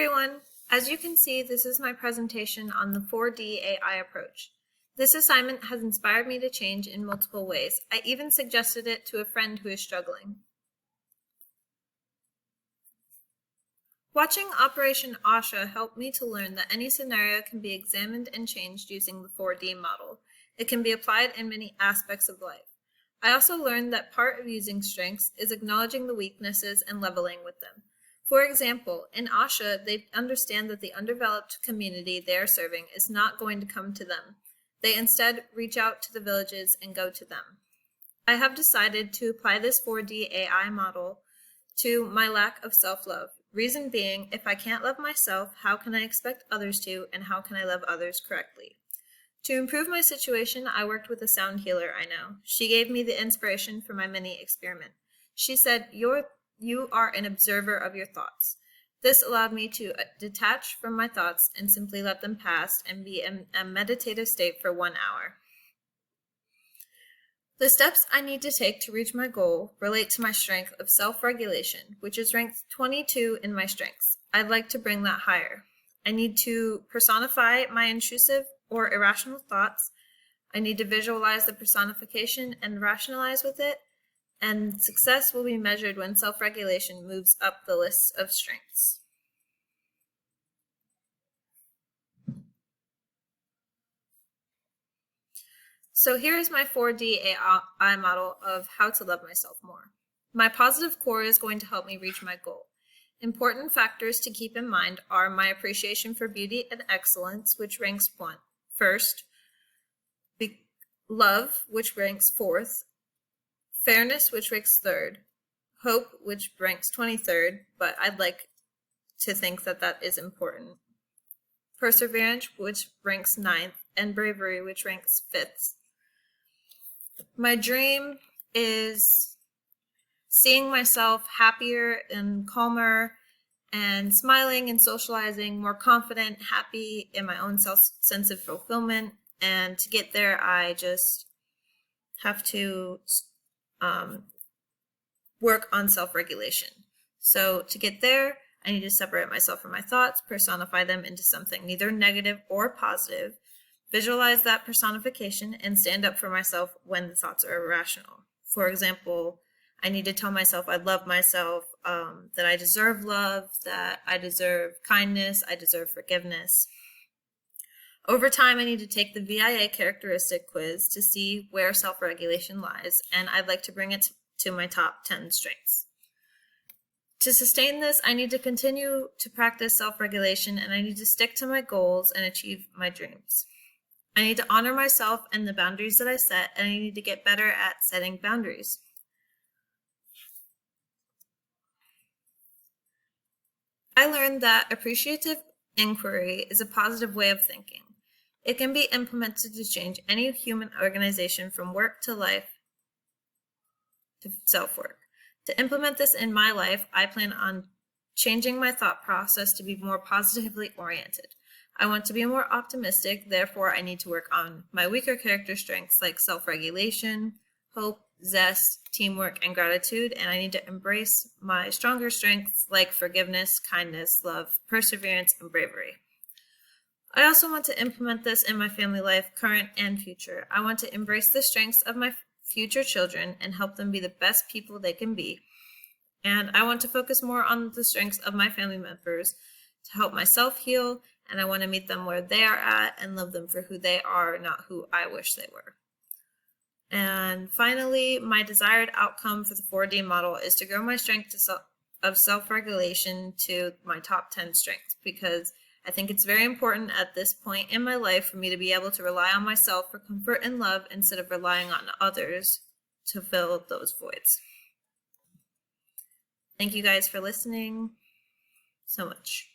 everyone! As you can see, this is my presentation on the 4D AI approach. This assignment has inspired me to change in multiple ways. I even suggested it to a friend who is struggling. Watching Operation Asha helped me to learn that any scenario can be examined and changed using the 4D model. It can be applied in many aspects of life. I also learned that part of using strengths is acknowledging the weaknesses and leveling with them. For example, in Asha, they understand that the undeveloped community they are serving is not going to come to them. They instead reach out to the villages and go to them. I have decided to apply this 4D AI model to my lack of self-love. Reason being, if I can't love myself, how can I expect others to, and how can I love others correctly? To improve my situation, I worked with a sound healer I know. She gave me the inspiration for my mini experiment. She said, You are an observer of your thoughts. This allowed me to detach from my thoughts and simply let them pass and be in a meditative state for 1 hour. The steps I need to take to reach my goal relate to my strength of self-regulation, which is ranked 22 in my strengths. I'd like to bring that higher. I need to personify my intrusive or irrational thoughts. I need to visualize the personification and rationalize with it. And success will be measured when self-regulation moves up the list of strengths. So here is my 4D AI model of how to love myself more. My positive core is going to help me reach my goal. Important factors to keep in mind are my appreciation for beauty and excellence, which ranks first, love, which ranks fourth, fairness, which ranks third, hope, which ranks 23rd, but I'd like to think that that is important, perseverance, which ranks 9th, and bravery, which ranks 5th. My dream is seeing myself happier and calmer and smiling and socializing, more confident, happy in my own sense of fulfillment. And to get there, I just have to work on self-regulation. So to get there, I need to separate myself from my thoughts, personify them into something neither negative or positive, visualize that personification, and stand up for myself when the thoughts are irrational. For example, I need to tell myself I love myself, that I deserve love, that I deserve kindness, I deserve forgiveness. Over time, I need to take the VIA characteristic quiz to see where self-regulation lies, and I'd like to bring it to my top 10 strengths. To sustain this, I need to continue to practice self-regulation, and I need to stick to my goals and achieve my dreams. I need to honor myself and the boundaries that I set, and I need to get better at setting boundaries. I learned that appreciative inquiry is a positive way of thinking. It can be implemented to change any human organization from work to life to self-work. To implement this in my life, I plan on changing my thought process to be more positively oriented. I want to be more optimistic, therefore I need to work on my weaker character strengths like self-regulation, hope, zest, teamwork, and gratitude, and I need to embrace my stronger strengths like forgiveness, kindness, love, perseverance, and bravery. I also want to implement this in my family life, current and future. I want to embrace the strengths of my future children and help them be the best people they can be. And I want to focus more on the strengths of my family members to help myself heal, and I want to meet them where they are at and love them for who they are, not who I wish they were. And finally, my desired outcome for the 4D model is to grow my strength of self-regulation to my top 10 strengths, because I think it's very important at this point in my life for me to be able to rely on myself for comfort and love instead of relying on others to fill those voids. Thank you guys for listening so much.